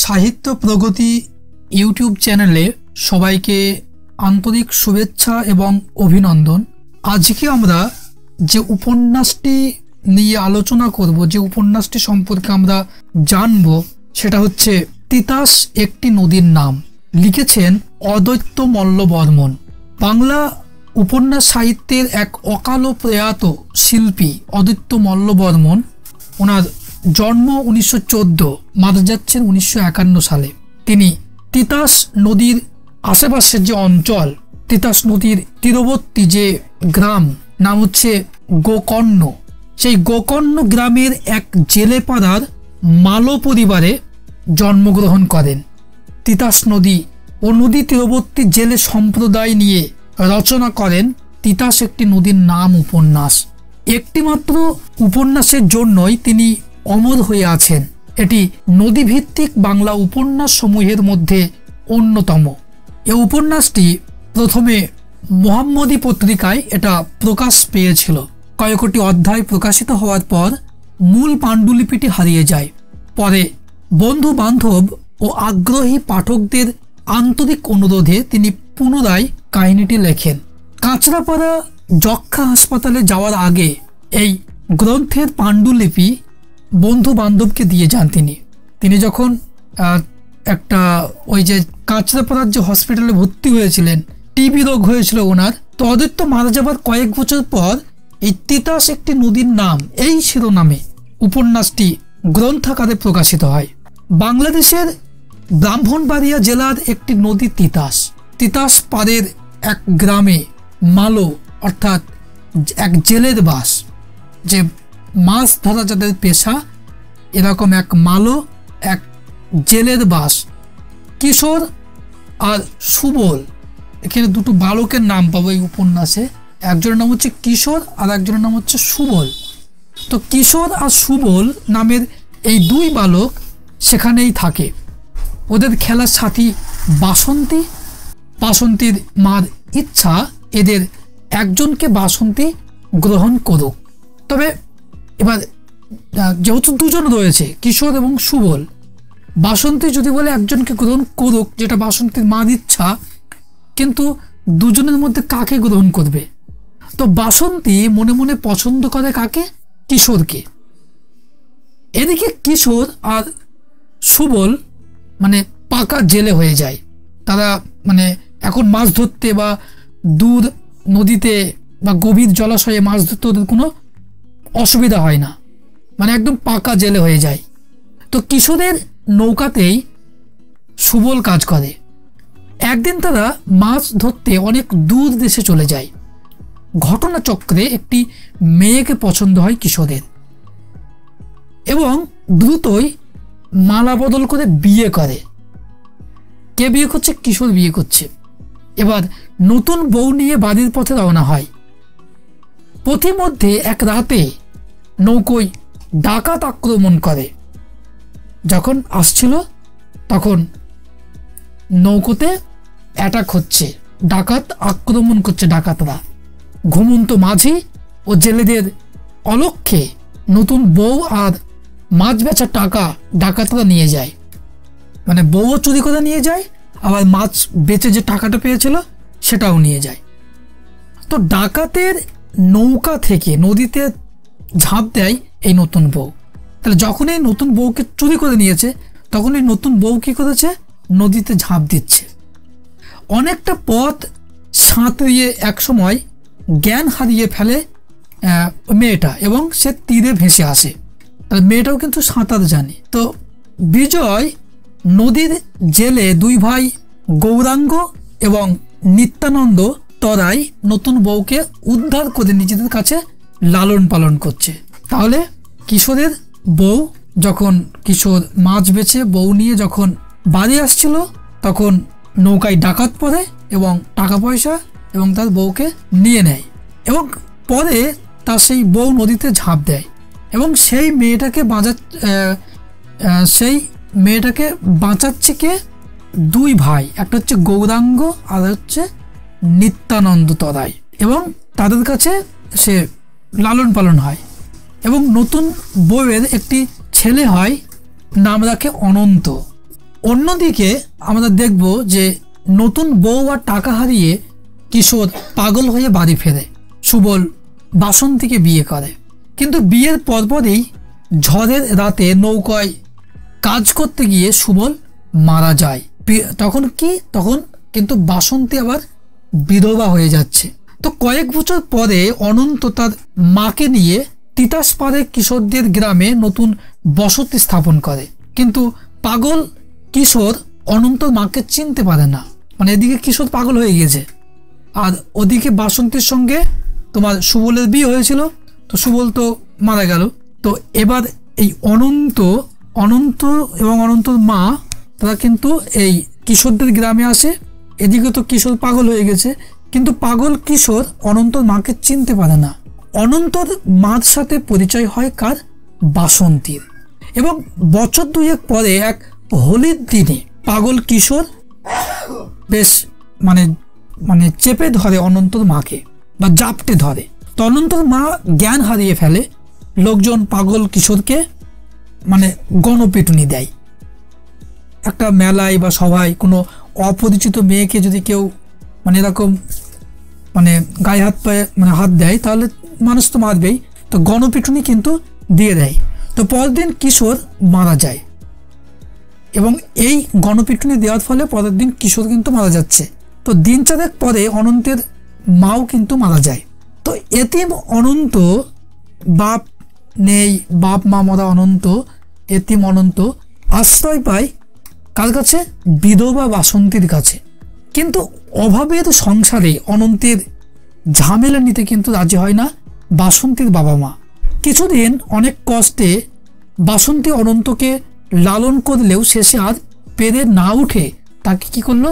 সাহিত্য প্রগতি ইউটিউব চ্যানেলে সবাইকে আন্তরিক শুভেচ্ছা এবং অভিনন্দন। আজকে আমরা যে উপন্যাসটি নিয়ে আলোচনা করব, যে উপন্যাসটি সম্পর্কে আমরা জানব, সেটা হচ্ছে তিতাস একটি নদীর নাম। লিখেছেন অদ্বৈত মল্লবর্মণ। বাংলা উপন্যাস সাহিত্যের এক অকাল প্রয়াত শিল্পী অদ্বৈত মল্লবর্মণ। ওনার জন্ম 1914, মারা যাচ্ছেন 1951 সালে। তিনি তিতাস নদীর আশেপাশের যে অঞ্চল, তিতাস নদীর তীরবর্তী যে গ্রাম, নাম হচ্ছে গোকর্ণ, সেই গোকর্ণ গ্রামের এক জেলেপাড়ার মালো পরিবারে জন্মগ্রহণ করেন। তিতাস নদী ও নদী তীরবর্তী জেলে সম্প্রদায় নিয়ে রচনা করেন তিতাস একটি নদীর নাম উপন্যাস। একটিমাত্র উপন্যাসের জন্যই তিনি অমর হয়ে আছেন। এটি নদীভিত্তিক বাংলা উপন্যাস সমূহের মধ্যে অন্যতম। এই উপন্যাসটি প্রথমে মোহাম্মদী পত্রিকায় এটা প্রকাশ পেয়েছিল। কয়েকটি অধ্যায় প্রকাশিত হওয়ার পর মূল পাণ্ডুলিপিটি হারিয়ে যায়। পরে বন্ধু বান্ধব ও আগ্রহী পাঠকদের আন্তরিক অনুরোধে তিনি পুনরায় কাহিনীটি লেখেন। কাঁচরাপাড়া যক্ষা হাসপাতালে যাওয়ার আগে এই গ্রন্থের পাণ্ডুলিপি বন্ধু বান্ধবকে দিয়ে যান। তিনি যখন একটা ওই যে কাঁচরাপাড়ার যে হসপিটালে ভর্তি হয়েছিলেন, টিবি রোগ হয়েছিল ওনার, তো অদ্বৈত মারা যাবার কয়েক বছর পর এই তিতাস একটি নদীর নাম এই শিরোনামে উপন্যাসটি গ্রন্থাকারে প্রকাশিত হয়। বাংলাদেশের ব্রাহ্মণবাড়িয়া জেলার একটি নদী তিতাস। তিতাস পাড়ের এক গ্রামে মালো অর্থাৎ এক জেলের বাস, যে মাছ ধরা যাদের পেশা, এরকম এক মালো, এক জেলের বাস। কিশোর আর সুবল, এখানে দুটো বালকের নাম পাবো এই উপন্যাসে। একজনের নাম হচ্ছে কিশোর আর একজনের নাম হচ্ছে সুবল। তো কিশোর আর সুবল নামের এই দুই বালক সেখানেই থাকে। ওদের খেলার সাথী বাসন্তী। বাসন্তীর মার ইচ্ছা এদের একজনকে বাসন্তী গ্রহণ করুক। তবে এবার যেহেতু দুজন রয়েছে, কিশোর এবং সুবল, বাসন্তী যদি বলে একজনকে গ্রহণ করুক, যেটা বাসন্তীর মার ইচ্ছা, কিন্তু দুজনের মধ্যে কাকে গ্রহণ করবে? তো বাসন্তী মনে মনে পছন্দ করে কাকে? কিশোরকে। এদিকে কিশোর আর সুবল মানে পাকা জেলে হয়ে যায়। তারা মানে এখন মাছ ধরতে বা দূর নদীতে বা গভীর জলাশয়ে মাছ ধরতে ওদের কোনো অসুবিধা হয় না, মানে একদম পাকা জেলে হয়ে যায়। তো কিশোরের নৌকাতেই সুবল কাজ করে। একদিন তারা মাছ ধরতে অনেক দূর দেশে চলে যায়। ঘটনাচক্রে একটি মেয়েকে পছন্দ হয় কিশোরের এবং দ্রুতই মালা বদল করে বিয়ে করে। কে বিয়ে করছে? কিশোর বিয়ে করছে। এবার নতুন বউ নিয়ে বাড়ির পথে রওনা হয়। পথিমধ্যে এক রাতে নৌকোয় ডাকাত আক্রমণ করে। যখন আসছিল তখন নৌকোতে অ্যাটাক হচ্ছে, ডাকাত আক্রমণ করছে। ডাকাতরা ঘুমন্ত মাঝি ও জেলেদের অলক্ষ্যে নতুন বউ আর মাছ বেচার টাকা ডাকাতরা নিয়ে যায়। মানে বউও চুরি করে নিয়ে যায়, আবার মাছ বেচে যে টাকাটা পেয়েছিল সেটাও নিয়ে যায়। তো ডাকাতের নৌকা থেকে নদীতে ঝাঁপ দেয় এই নতুন বউ। তাহলে যখন এই নতুন বউকে চুরি করে নিয়েছে, তখন এই নতুন বউ কি করেছে? নদীতে ঝাঁপ দিচ্ছে। অনেকটা পথ সাঁতরিয়ে একসময় জ্ঞান হারিয়ে ফেলে মেয়েটা এবং সে তীরে ভেসে আসে। তাহলে মেয়েটাও কিন্তু সাঁতার জানে। তো বিজয় নদীর জেলে দুই ভাই গৌরাঙ্গ এবং নিত্যানন্দ তরাই নতুন বউকে উদ্ধার করে নিজেদের কাছে লালন পালন করছে। তাহলে কিশোরের বউ, যখন কিশোর মাছ বেচে বউ নিয়ে যখন বাড়ি আসছিল, তখন নৌকায় ডাকাত পড়ে এবং টাকা পয়সা এবং তার বউকে নিয়ে নেয় এবং পরে তার সেই বউ নদীতে ঝাঁপ দেয় এবং সেই মেয়েটাকে বাঁচাচ্ছে কে? দুই ভাই, একটা হচ্ছে গৌরাঙ্গ আর হচ্ছে নিত্যানন্দ তরাই, এবং তাদের কাছে সে লালন পালন হয় এবং নতুন বউয়ের একটি ছেলে হয়, নাম রাখে অনন্ত। অন্যদিকে আমরা দেখব যে নতুন বউ আর টাকা হারিয়ে কিশোর পাগল হয়ে বাড়ি ফেরে। সুবল বাসন্তীকে বিয়ে করে, কিন্তু বিয়ের পরপরই ঝড়ের রাতে নৌকায় কাজ করতে গিয়ে সুবল মারা যায়। তখন কিন্তু বাসন্তী আবার বিধবা হয়ে যাচ্ছে। তো কয়েক বছর পরে অনন্ত তার মাকে নিয়ে তিতাস পাড়ে কিশোরদের গ্রামে নতুন বসতি স্থাপন করে, কিন্তু পাগল কিশোর অনন্তর মাকে চিনতে পারে না। মানে এদিকে কিশোর পাগল হয়ে গিয়েছে, আর ওদিকে বাসন্তীর সঙ্গে তোমার সুবলের বিয়ে হয়েছিল, তো সুবল তো মারা গেল। তো এবার এই অনন্ত এবং অনন্তর মা তারা কিন্তু এই কিশোরদের গ্রামে আসে। এদিকে তো কিশোর পাগল হয়ে গেছে, কিন্তু পাগল কিশোর অনন্তর মাকে চিনতে পারে না। অনন্তর মার সাথে পরিচয় হয় কার? বাসন্তীর। এবং বছর দুয়েক পরে এক হোলির দিনে পাগল কিশোর বেশ মানে চেপে ধরে অনন্তর মাকে, বা জাপটে ধরে। তো অনন্তর মা জ্ঞান হারিয়ে ফেলে। লোকজন পাগল কিশোরকে গণপিটুনি দেয়। একটা মেলায় বা সভায় কোনো অপরিচিত মেয়েকে যদি কেউ এরকম গায়ে হাত পায়ে হাত দেয়, তাহলে মানুষ তো মারবেই, তো গণপিটুনি কিন্তু দিয়ে দেয়। তো পরের দিন কিশোর মারা যায়, এবং এই গণপিটুনি দেওয়ার ফলে পরের দিন কিশোর কিন্তু মারা যাচ্ছে। তো দিন চারেক পরে অনন্তের মাও কিন্তু মারা যায়। তো এতিম অনন্ত, বাপ নেই, বাপ মা মরা অনন্ত, এতিম অনন্ত আশ্রয় পায় কার কাছে? বিধবা বাসন্তীর কাছে। কিন্তু অভাবের সংসারে অনন্তের ঝামেলা নিতে কিন্তু রাজি হয় না বাসন্তীর বাবা মা। কিছুদিন অনেক কষ্টে বাসন্তী অনন্তকে লালন করলেও শেষে আর পেরে না উঠে তাকে কি করলো?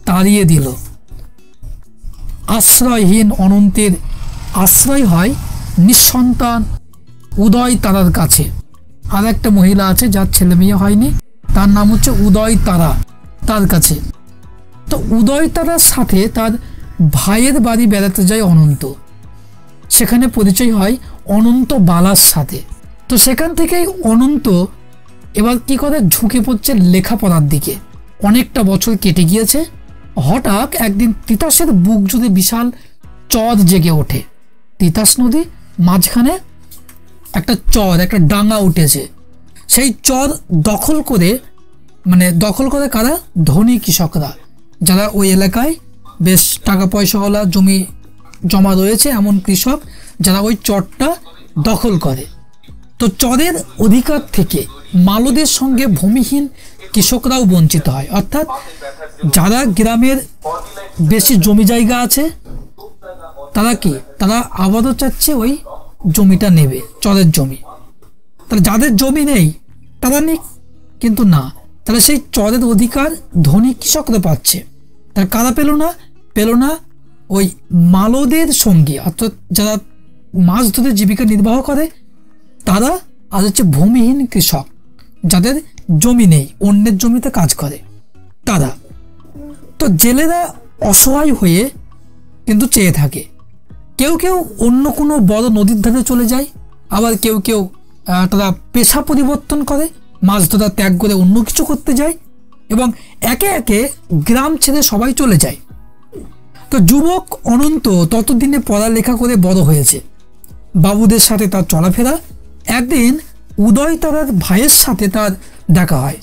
তাড়িয়ে দিল। আশ্রয়হীন অনন্তের আশ্রয় হয় নিঃসন্তান উদয় তারার কাছে। আর একটা মহিলা আছে যার ছেলে মেয়ে হয়নি, তার নাম হচ্ছে উদয় তারা, তার কাছে। তো উদয় তারার সাথে তার ভাইয়ের বাড়ি বেড়াতে যায় অনন্ত। সেখানে পরিচয় হয় অনন্ত বালার সাথে। তো সেখান থেকেই অনন্ত এবার কি করে? ঝুঁকে পড়ছে লেখাপড়ার দিকে। অনেকটা বছর কেটে গিয়েছে। হঠাৎ একদিন তিতাসের বুক জুড়ে বিশাল চর জেগে ওঠে। তিতাস নদী মাঝখানে একটা চর, একটা ডাঙা উঠেছে। সেই চর দখল করে কারা? ধনী কৃষকরা, যারা ওই এলাকায় বেশ টাকা পয়সাওয়ালা, জমি জমা রয়েছে এমন কৃষক, যারা ওই চরটা দখল করে। তো চরের অধিকার থেকে মালদের সঙ্গে ভূমিহীন কৃষকরাও বঞ্চিত হয়। অর্থাৎ যারা গ্রামের বেশি জমি জায়গা আছে, তারা আবারও চাচ্ছে ওই জমিটা নেবে, চরের জমি। তাহলে যাদের জমি নেই তারা নিক, কিন্তু না, তাহলে সেই চরের অধিকার ধনী কৃষকরা পাচ্ছে। তারা কারা পেল না ওই মালদের সঙ্গে, অর্থাৎ যারা মাছ ধরে জীবিকা নির্বাহ করে তারা, আর হচ্ছে ভূমিহীন কৃষক যাদের জমি নেই, অন্যের জমিতে কাজ করে তারা। তো জেলেরা অসহায় হয়ে কিন্তু চেয়ে থাকে। কেউ কেউ অন্য কোনো বড় নদীর ধারে চলে যায়, আবার কেউ তারা পেশা পরিবর্তন করে, মাছ ধরা ত্যাগ করে অন্য কিছু করতে যায়, এবং একে একে গ্রাম ছেড়ে সবাই চলে যায়। তো যুবক অনন্ত ততদিনে পড়ালেখা করে বড় হয়েছে, বাবুদের সাথে তার চলাফেরা। একদিন উদয় তারার ভাইয়ের সাথে তার দেখা হয়।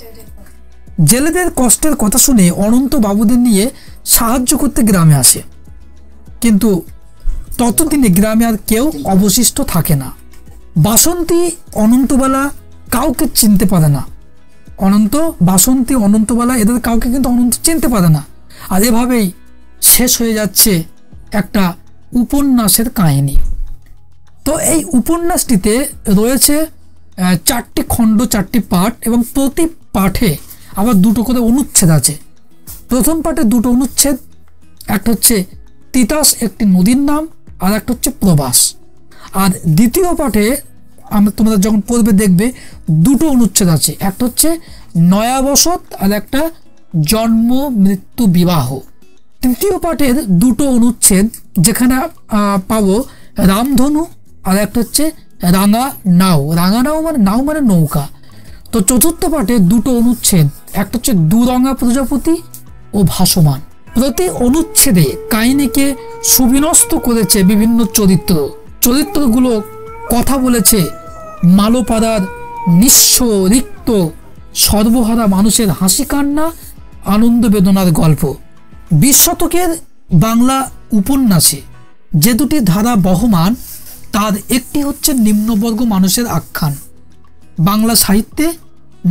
জেলেদের কষ্টের কথা শুনে অনন্ত বাবুদের নিয়ে সাহায্য করতে গ্রামে আসে, কিন্তু ততদিনে গ্রামে আর কেউ অবশিষ্ট থাকে না। বাসন্তী অনন্তবালা কাউকে চিনতে পারে না। বাসন্তী অনন্তবালা এদের কাউকে কিন্তু অনন্ত চিনতে পারে না। আর এভাবেই শেষ হয়ে যাচ্ছে একটা উপন্যাসের কাহিনী। তো এই উপন্যাসটিতে রয়েছে 4টি খণ্ড, 4টি পাঠ, এবং প্রতি পাঠে আবার 2টো করে অনুচ্ছেদ আছে। প্রথম পাঠে 2টো অনুচ্ছেদ, একটা হচ্ছে তিতাস একটি নদীর নাম, আর একটা হচ্ছে প্রবাস। আর দ্বিতীয় পাঠে তোমরা যখন পড়বে দেখবে 2টো অনুচ্ছেদ আছে, একটা হচ্ছে নয়াবসত আর একটা জন্ম মৃত্যু বিবাহ। তৃতীয় পাঠের 2টো অনুচ্ছেদ যেখানে পাবো রামধনু, আর একটা হচ্ছে রাঙা নাও। রাঙা নাও মানে নৌকা। তো চতুর্থ পাঠে 2টো অনুচ্ছেদ একটা হচ্ছে দুরঙা প্রজাপতি ও ভাসমান। প্রতি অনুচ্ছেদে কাহিনীকে সুবিন্যস্ত করেছে বিভিন্ন চরিত্রগুলো কথা বলেছে মালোপাড়ার নিঃস্ব রিক্ত সর্বহারা মানুষের হাসি কান্না আনন্দ বেদনার গল্প। 20 শতকের বাংলা উপন্যাসে যে দুটি ধারা বহমান তার একটি হচ্ছে নিম্নবর্গ মানুষের আখ্যান। বাংলা সাহিত্যে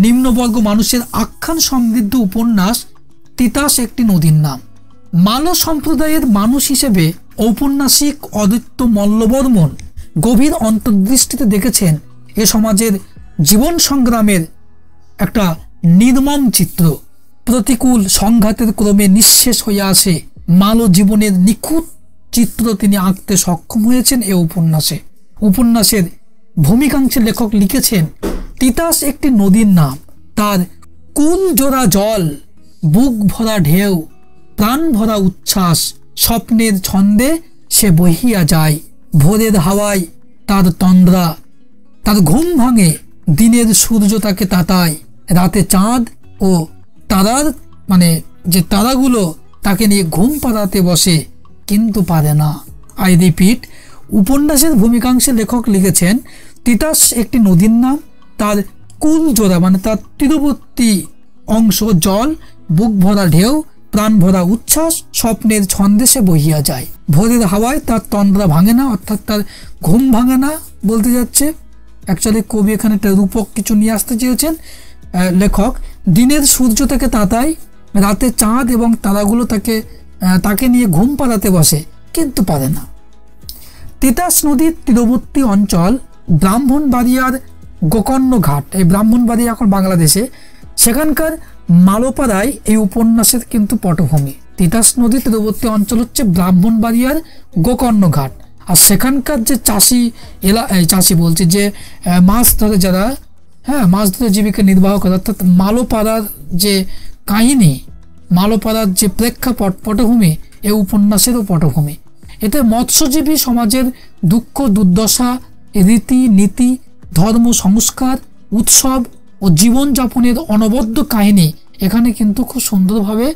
নিম্নবর্গ মানুষের আখ্যান সমৃদ্ধ উপন্যাস তিতাস একটি নদীর নাম। মালো সম্প্রদায়ের মানুষ হিসেবে ঔপন্যাসিক অদ্বৈত মল্লবর্মন গভীর অন্তর্দৃষ্টিতে দেখেছেন এ সমাজের জীবন সংগ্রামের একটা নির্মম চিত্র। প্রতিকূল সংঘাতের ক্রমে নিঃশেষ হয়ে আসে মালো জীবনের নিখুঁত চিত্র তিনি আঁকতে সক্ষম হয়েছেন এ উপন্যাসের ভূমিকাংশে লেখক লিখেছেন, তিতাস একটি নদীর নাম, তার কুল জোড়া জল, বুক ভরা ঢেউ, প্রাণ ভরা উচ্ছ্বাস, স্বপ্নের ছন্দে সে বহিয়া যায়। ভোরের হাওয়ায় তার তন্দ্রা, তার ঘুম ভাঙে, দিনের সূর্য তাকে তাতায়, রাতে চাঁদ ও তারার যে তারাগুলো তাকে নিয়ে ঘুম পাড়াতে বসে কিন্তু পারে না। আই রিপিট, উপন্যাসের ভূমিকাংশে লেখক লিখেছেন, তিতাস একটি নদীর নাম, তার কুল জোড়া তার তীরবর্তী অংশ জল, বুক ভরা ঢেউ, প্রাণ ভরা উচ্ছ্বাস, স্বপ্নের ছন্দে সে বহিয়া যায়। ভোরের হাওয়ায় তার তন্দ্রা ভাঙে না, অর্থাৎ তার ঘুম ভাঙে না বলতে যাচ্ছে। অ্যাকচুয়ালি কবি এখানে একটা রূপক কিছু নিয়ে আসতে চেয়েছেন লেখক। দিনের সূর্য তাকে তাতায়, রাতে চাঁদ এবং তারাগুলো তাকে নিয়ে ঘুম পাড়াতে বসে কিন্তু পারে না। তিতাস নদীর তীরবর্তী অঞ্চল ব্রাহ্মণবাড়িয়ার গোকর্ণ ঘাট, এই ব্রাহ্মণবাড়িয়া এখন বাংলাদেশে, সেখানকার মালোপাড়ায় এই উপন্যাসের কিন্তু পটভূমি। তিতাস নদীর তীরবর্তী অঞ্চল হচ্ছে ব্রাহ্মণবাড়িয়ার গোকর্ণ ঘাট। আর সেখানকার যে চাষি বলছে যে মাছ ধরে যারা মাছ ধরে জীবিকা নির্বাহ করে, অর্থাৎ মালোপাড়ার যে কাহিনী, মালোপাড়ার যে প্রেক্ষাপট পটভূমি এই উপন্যাসেরও পটভূমি। এতে মৎস্যজীবী সমাজের দুঃখ দুর্দশা, রীতি নীতি, ধর্ম সংস্কার, উৎসব ও জীবনযাপনের অনবদ্য কাহিনী এখানে কিন্তু খুব সুন্দরভাবে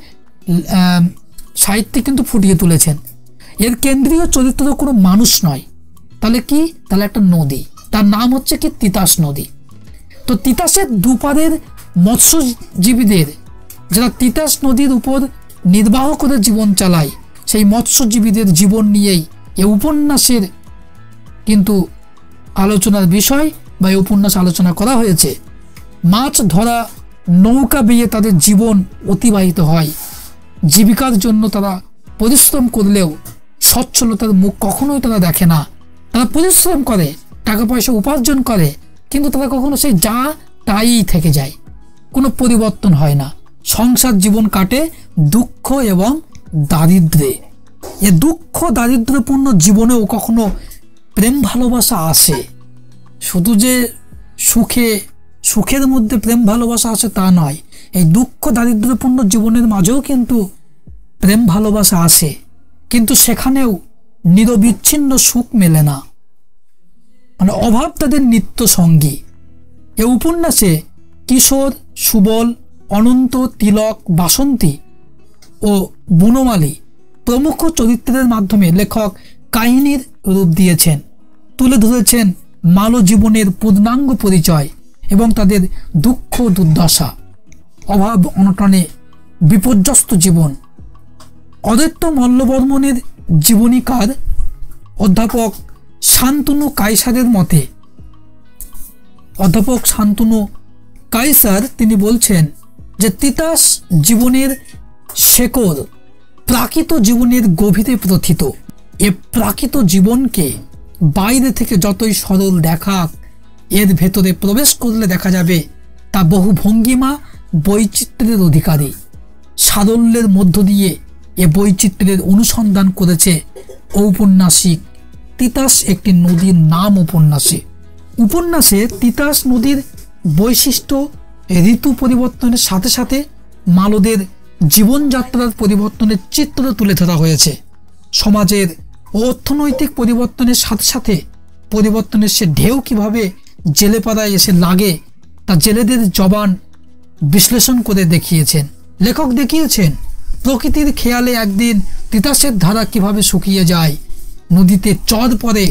সাহিত্যে কিন্তু ফুটিয়ে তুলেছেন। এর কেন্দ্রীয় চরিত্র কোনো মানুষ নয়, তাহলে কি? তাহলে একটা নদী, তার নাম হচ্ছে কি তিতাস নদী। তো তিতাসের দুপারের মৎস্যজীবীদের, যারা তিতাস নদীর উপর নির্বাহ করে জীবন চালায়, সেই মৎস্যজীবীদের জীবন নিয়েই এই উপন্যাসের কিন্তু আলোচনার বিষয় বা এই উপন্যাস আলোচনা করা হয়েছে। মাছ ধরা নৌকা বেয়ে তাদের জীবন অতিবাহিত হয়। জীবিকার জন্য তারা পরিশ্রম করলেও সচ্ছলতার মুখ কখনোই তারা দেখে না। তারা পরিশ্রম করে, টাকা পয়সা উপার্জন করে, কিন্তু তারা কখনো সেই যা তাই থেকে যায়, কোনো পরিবর্তন হয় না। সংসার জীবন কাটে দুঃখ এবং দারিদ্র্যে। এ দুঃখ দারিদ্র্যপূর্ণ জীবনেও কখনো প্রেম ভালোবাসা আসে। শুধু যে সুখের মধ্যে প্রেম ভালোবাসা আসে তা নয়, এই দুঃখ দারিদ্র্যপূর্ণ জীবনের মাঝেও কিন্তু প্রেম ভালোবাসা আসে, কিন্তু সেখানেও নিরবিচ্ছিন্ন সুখ মেলে না, অভাব তাদের নিত্য সঙ্গী। এ উপন্যাসে কিশোর, সুবল, অনন্ত, তিলক, বাসন্তী ও বনমালী প্রমুখ চরিত্রের মাধ্যমে লেখক কাহিনীর রূপ দিয়েছেন, তুলে ধরেছেন মালো জীবনের পূর্ণাঙ্গ পরিচয় এবং তাদের দুঃখ দুর্দশা, অভাব অনটনে বিপর্যস্ত জীবন। অদ্বৈত মল্লবর্মনের জীবনীকার অধ্যাপক শান্তনু কায়সারের মতে, অধ্যাপক শান্তনু কায়সার তিনি বলছেন যে তিতাস জীবনের শেকড় প্রাকৃত জীবনের গভীরে প্রথিত। এ প্রাকৃত জীবনকে বাইরে থেকে যতই সরল দেখাক, এর ভেতরে প্রবেশ করলে দেখা যাবে তা বহু ভঙ্গিমা বৈচিত্র্যের অধিকারী। সারল্যের মধ্য দিয়ে এ বৈচিত্র্যের অনুসন্ধান করেছে ঔপন্যাসিক তিতাস একটি নদীর নাম উপন্যাসে তিতাস নদীর বৈশিষ্ট্য, ঋতু পরিবর্তনের সাথে সাথে মালোদের জীবনযাত্রার পরিবর্তনের চিত্র তুলে ধরা হয়েছে। সমাজের ও অর্থনৈতিক পরিবর্তনের সাথে সাথে পরিবর্তনের সে ঢেউ কিভাবে জেলেপাড়ায় এসে লাগে তা জেলেদের জবান বিশ্লেষণ করে দেখিয়েছেন। লেখক দেখিয়েছেন প্রকৃতির খেয়ালে একদিন তিতাসের ধারা কিভাবে শুকিয়ে যায়, নদীতে চর পড়ে,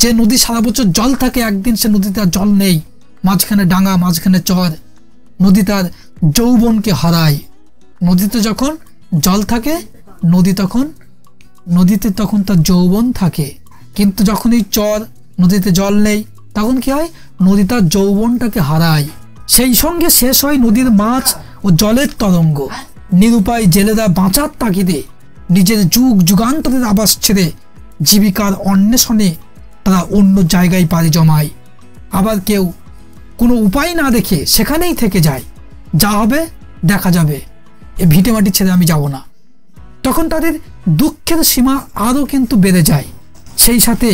যে নদী সারা বছর জল থাকে একদিন সে নদীতে আর জল নেই, মাঝখানে ডাঙা মাঝখানে চর, নদী তার যৌবনকে হারায়। নদীতে যখন জল থাকে নদীতে তখন তার যৌবন থাকে, কিন্তু যখন এই চর নদীতে জল নেই তখন কি হয়, নদী তার যৌবনটাকে হারায়। সেই সঙ্গে শেষ হয় নদীর মাছ ও জলের তরঙ্গ। নিরুপায় জেলেরা বাঁচার তাগিদে নিজের যুগ যুগান্তরের আবাস ছেড়ে জীবিকার অন্বেষণে তারা অন্য জায়গায় পাড়ি জমায়। আবার কেউ কোনো উপায় না দেখে সেখানেই থেকে যায়, যা হবে দেখা যাবে, এ ভিটে মাটি ছেড়ে আমি যাব না। তখন তাদের দুঃখের সীমা আরও কিন্তু বেড়ে যায়। সেই সাথে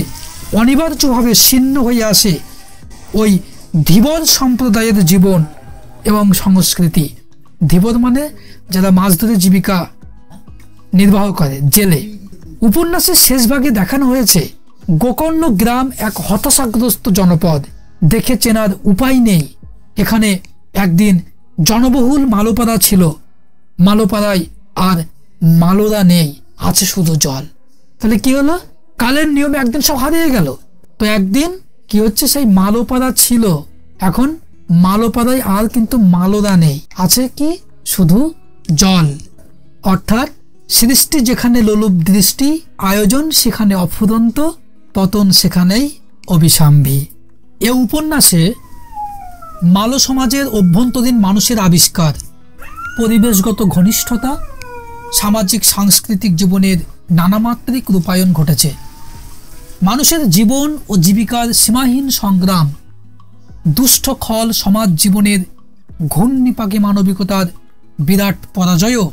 অনিবার্যভাবে ছিন্ন হয়ে আসে ওই ধীবর সম্প্রদায়ের জীবন এবং সংস্কৃতি। ধীবর মানে যারা মাছ ধরে জীবিকা নির্বাহ করে, জেলে। উপন্যাসের শেষ ভাগে দেখানো হয়েছে গোকর্ণ গ্রাম এক হতাশাগ্রস্ত জনপদ। দেখে চেনার উপায় নেই। এখানে একদিন জনবহুল মালোপাড়া ছিল, মালোপাড়ায় আর মালোরা নেই, আছে শুধু জল। তাহলে কি হলো, কালের নিয়মে একদিন সব হারিয়ে গেল। তো একদিন কি হচ্ছে, সেই মালোপাড়া ছিল, এখন মালোপাড়ায় আর কিন্তু মালোরা নেই, আছে কি শুধু জল। অর্থাৎ সৃষ্টি যেখানে লোলুপ দৃষ্টি, আয়োজন সেখানে অফুরন্ত, পতন সেখানেই অবিসাম্ভী। এ উপন্যাসে মালো সমাজের অভ্যন্তরীণ মানুষের আবিষ্কার, পরিবেশগত ঘনিষ্ঠতা, সামাজিক সাংস্কৃতিক জীবনের নানামাত্রিক রূপায়ণ ঘটেছে। মানুষের জীবন ও জীবিকার সীমাহীন সংগ্রাম, দুষ্ট খল সমাজ জীবনের ঘূর্ণিপাকে মানবিকতার বিরাট পরাজয়ও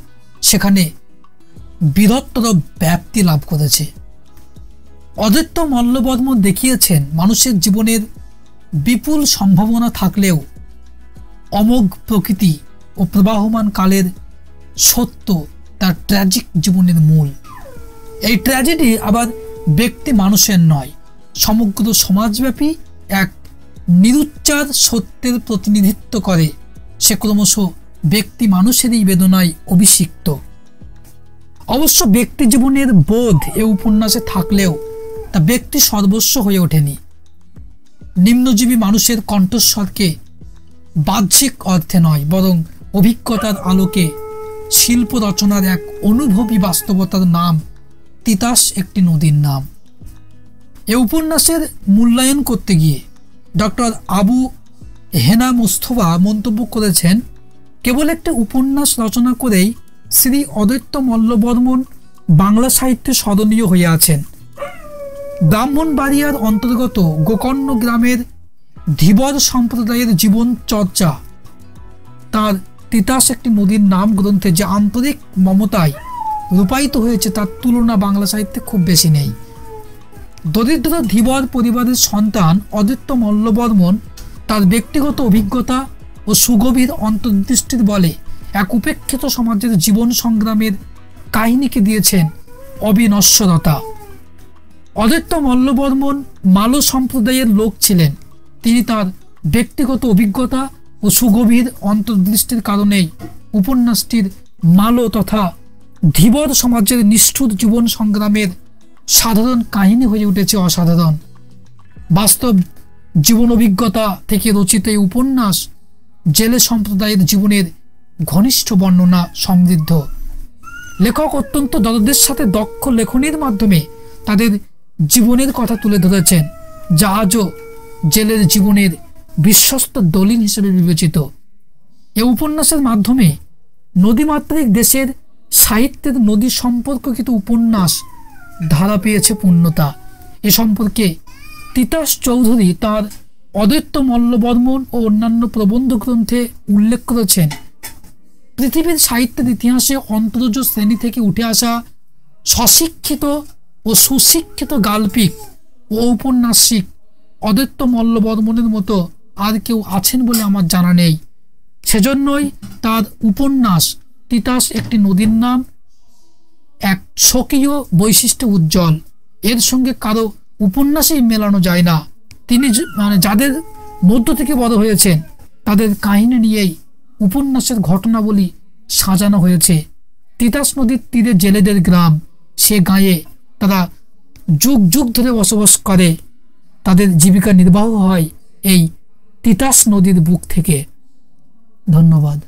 সেখানে বৃহত্তর ব্যাপ্তি লাভ করেছে। অদ্বৈত মল্লবর্মণ দেখিয়েছেন মানুষের জীবনের বিপুল সম্ভাবনা থাকলেও অমোঘ প্রকৃতি ও প্রবাহমান কালের সত্য তার ট্র্যাজিক জীবনের মূল। এই ট্র্যাজেডি আবার ব্যক্তি মানুষের নয়, সমগ্র সমাজব্যাপী এক নিরুচ্চার সত্যের প্রতিনিধিত্ব করে। সে ক্রমশ ব্যক্তি মানুষেরই বেদনায় অভিষিক্ত। অবশ্য ব্যক্তি জীবনের বোধ এ উপন্যাসে থাকলেও তা ব্যক্তি সর্বস্ব হয়ে ওঠেনি। নিম্নজীবী মানুষের কণ্ঠস্বরকে বাহ্যিক অর্থে নয়, বরং অভিজ্ঞতার আলোকে শিল্প রচনার এক অনুভবী বাস্তবতার নাম তিতাস একটি নদীর নাম। এ উপন্যাসের মূল্যায়ন করতে গিয়ে ডক্টর আবু হেনা মুস্তফা মন্তব্য করেছেন, কেবল একটি উপন্যাস রচনা করেই শ্রী অদ্বৈত মল্লবর্মণ বাংলা সাহিত্যে স্মরণীয় হয়ে আছেন। ব্রাহ্মণবাড়িয়ার অন্তর্গত গোকর্ণ গ্রামের ধীবর সম্প্রদায়ের জীবন চর্চা তার তিতাস একটি নদীর নাম গ্রন্থে যে আন্তরিক মমতায় রূপায়িত হয়েছে তার তুলনা বাংলা সাহিত্যে খুব বেশি নেই। দরিদ্র ধীবর পরিবারের সন্তান অদ্বৈত মল্লবর্মণ তার ব্যক্তিগত অভিজ্ঞতা ও সুগভীর অন্তর্দৃষ্টির বলে এক উপেক্ষিত সমাজের জীবন সংগ্রামের কাহিনীকে দিয়েছেন অবিনশ্বরতা। অদ্বৈত মল্লবর্মণ মালো সম্প্রদায়ের লোক ছিলেন। তিনি তার ব্যক্তিগত অভিজ্ঞতা ও সুগভীর অন্তর্দৃষ্টির কারণেই উপন্যাসটির মালো তথা ধীবর সমাজের নিষ্ঠুর জীবন সংগ্রামের সাধারণ কাহিনী হয়ে উঠেছে অসাধারণ। বাস্তব জীবন অভিজ্ঞতা থেকে রচিত এই উপন্যাস জেলে সম্প্রদায়ের জীবনের ঘনিষ্ঠ বর্ণনা সমৃদ্ধ। লেখক অত্যন্ত দরদের সাথে দক্ষ লেখনীর মাধ্যমে তাদের জীবনের কথা তুলে ধরেছেন, যা আজও জেলের জীবনের বিশ্বস্ত দলিল হিসেবে বিবেচিত। এ উপন্যাসের মাধ্যমে নদীমাতৃক দেশের সাহিত্যের নদী সম্পর্কিত উপন্যাস ধারা পেয়েছে পূর্ণতা। এ সম্পর্কে তিতাস চৌধুরী তার অদ্বৈত মল্লবর্মণ ও অন্যান্য প্রবন্ধ গ্রন্থে উল্লেখ করেছেন, পৃথিবীর সাহিত্যের ইতিহাসে অন্তর্জ শ্রেণী থেকে উঠে আসা স্বশিক্ষিত ও সুশিক্ষিত গাল্পিক ও ঔপন্যাসিক অদ্বৈত মল্লবর্মণের মতো আর কেউ আছেন বলে আমার জানা নেই। সেজন্যই তার উপন্যাস তিতাস একটি নদীর নাম এক স্বকীয় বৈশিষ্ট্য উজ্জ্বল। এর সঙ্গে কারো উপন্যাসেই মেলানো যায় না। তিনি যাদের মধ্য থেকে বড় হয়েছেন তাদের কাহিনী নিয়েই উপন্যাসের ঘটনাবলী সাজানো হয়েছে। তিতাস নদীর তীরে জেলেদের গ্রাম, সে গাঁয়ে তারা যুগ যুগ ধরে বসবাস করে, তাদের জীবিকা নির্বাহ হয় এই তিতাস নদীর বুক থেকে। ধন্যবাদ।